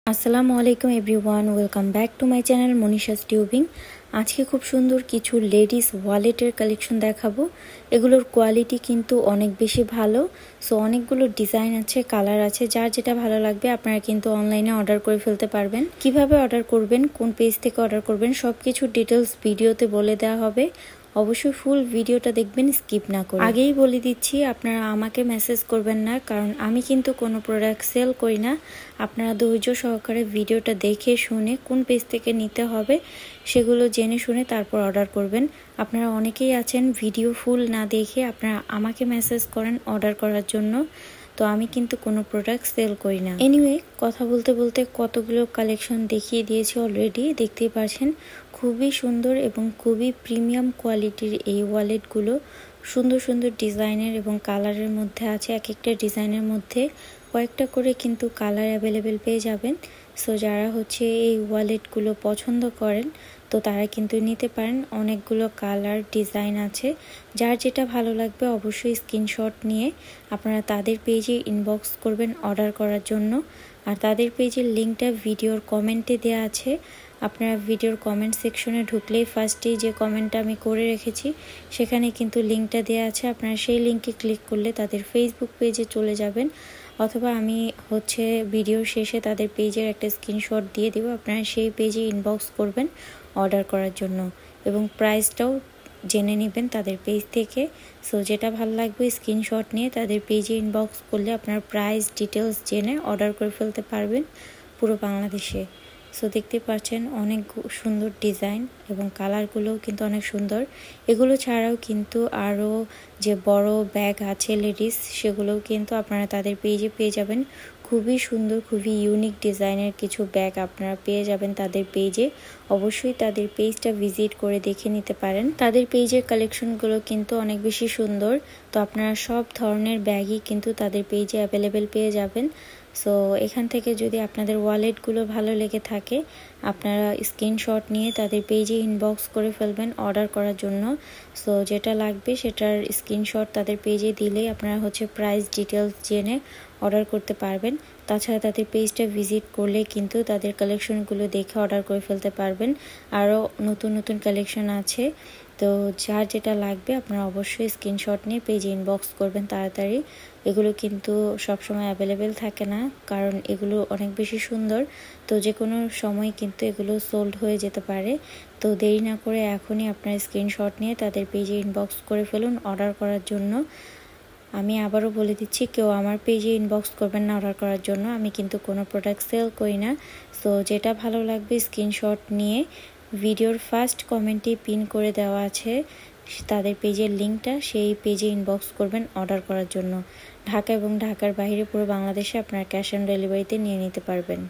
আসসালামু আলাইকুম everyone, welcome back to my channel Manisha's tubing. আজকে খুব সুন্দর কিছু লেডিস ওয়ালেটের কালেকশন দেখাবো। এগুলোর কোয়ালিটি কিন্তু অনেক বেশি ভালো। সো অনেকগুলো ডিজাইন আছে, কালার আছে, যার যেটা ভালো লাগবে আপনারা কিন্তু অনলাইনে অর্ডার করে ফেলতে পারবেন। কিভাবে অর্ডার করবেন, কোন পেজ থেকে অর্ডার করবেন, সব কিছু ডিটেলস ভিডিওতে বলে দেওয়া হবে। অবশ্যই ফুল ভিডিওটা দেখবেন, স্কিপ না করে। আগেই বলে দিচ্ছি, আপনারা আমাকে মেসেজ করবেন না, কারণ আমি কিন্তু কোনো প্রোডাক্ট সেল করি না। আপনারা ধৈর্য সহকারে ভিডিওটা দেখে শুনে কোন পেজ থেকে নিতে হবে সেগুলো জেনে শুনে তারপর অর্ডার করবেন। আপনারা অনেকেই আছেন ভিডিও ফুল না দেখে আপনারা আমাকে মেসেজ করেন অর্ডার করার জন্য, তো আমি কিন্তু কোনো প্রোডাক্ট সেল করি না। এনিওয়ে, কথা বলতে বলতে কতগুলো কালেকশন দেখিয়ে দিয়েছি অলরেডি, দেখতেই পাচ্ছেন। খুবই সুন্দর এবং খুবই প্রিমিয়াম কোয়ালিটির এই ওয়ালেটগুলো সুন্দর সুন্দর ডিজাইনের এবং কালারের মধ্যে আছে। এক একটা ডিজাইনের মধ্যে কয়েকটা করে কিন্তু কালার অ্যাভেলেবেল পেয়ে যাবেন। সো যারা এই ওয়ালেটগুলো পছন্দ করেন তো তারা কিন্তু নিতে পারেন। অনেকগুলো কালার ডিজাইন আছে, যার যেটা ভালো লাগবে অবশ্যই স্ক্রিনশট নিয়ে আপনারা তাদের পেজে ইনবক্স করবেন অর্ডার করার জন্য। আর তাদের পেজের লিঙ্কটা ভিডিওর কমেন্টে দেওয়া আছে। আপনারা ভিডিওর কমেন্ট সেকশনে ঢুকলেই ফার্স্টেই যে কমেন্টটা আমি করে রেখেছি সেখানে কিন্তু লিঙ্কটা দেওয়া আছে। আপনারা সেই লিঙ্কে ক্লিক করলে তাদের ফেসবুক পেজে চলে যাবেন, অথবা আমি ভিডিওর শেষে তাদের পেজের একটা স্ক্রিনশট দিয়ে দেবো। আপনারা সেই পেজে ইনবক্স করবেন অর্ডার করার জন্য এবং প্রাইসটাও জেনে নেবেন তাদের পেজ থেকে। সো যেটা ভালো লাগবে স্ক্রিনশট নিয়ে তাদের পেজে ইনবক্স করলে আপনার প্রাইস ডিটেলস জেনে অর্ডার করে ফেলতে পারবেন পুরো বাংলাদেশে। সো দেখতে পাচ্ছেন অনেক সুন্দর ডিজাইন এবং কালারগুলোও কিন্তু অনেক সুন্দর। এগুলো ছাড়াও কিন্তু আরও যে বড় ব্যাগ আছে লেডিস, সেগুলোও কিন্তু আপনারা তাদের পেজে পেয়ে যাবেন। খুবই সুন্দর, খুবই ইউনিক ডিজাইনের কিছু ব্যাগ আপনারা পেয়ে যাবেন তাদের পেজে। অবশ্যই তাদের পেজটা ভিজিট করে দেখে নিতে পারেন। তাদের পেজের কালেকশনগুলো কিন্তু অনেক বেশি সুন্দর। তো আপনারা সব ধরনের ব্যাগই কিন্তু তাদের পেজে অ্যাভেলেবেল পেয়ে যাবেন। সো এখান থেকে যদি আপনাদের ওয়ালেটগুলো ভালো লেগে থাকে আপনারা স্ক্রিনশট নিয়ে তাদের পেজে ইনবক্স করে ফেলবেন অর্ডার করার জন্য। সো যেটা লাগবে সেটার স্ক্রিনশট তাদের পেজে দিলেই আপনারা প্রাইস ডিটেলস জেনে অর্ডার করতে পারবেন। তাছাড়া তাদের পেজটা ভিজিট করলে কিন্তু তাদের কালেকশনগুলো দেখে অর্ডার করে ফেলতে পারবেন। আরও নতুন নতুন কালেকশন আছে, তো যার যেটা লাগবে আপনারা অবশ্যই স্ক্রিনশট নিয়ে পেজে ইনবক্স করবেন তাড়াতাড়ি। এগুলো কিন্তু সবসময় অ্যাভেলেবেল থাকে না, কারণ এগুলো অনেক বেশি সুন্দর। তো যে কোনো সময় কিন্তু এগুলো সোল্ড হয়ে যেতে পারে। তো দেরি না করে এখনই আপনার স্ক্রিনশট নিয়ে তাদের পেজে ইনবক্স করে ফেলুন অর্ডার করার জন্য। আমি আবারও বলে দিচ্ছি, কেউ আমার পেজে ইনবক্স করবেন না অর্ডার করার জন্য। আমি কিন্তু কোনো প্রোডাক্ট সেল করি না। সো যেটা ভালো লাগবে স্ক্রিনশট নিয়ে ভিডিওর ফার্স্ট কমেন্টে পিন করে দেওয়া আছে তাদের পেজের লিঙ্কটা, সেই পেজে ইনবক্স করবেন অর্ডার করার জন্য। ঢাকা এবং ঢাকার বাইরে পুরো বাংলাদেশে আপনারা ক্যাশ অন ডেলিভারিতে নিয়ে নিতে পারবেন।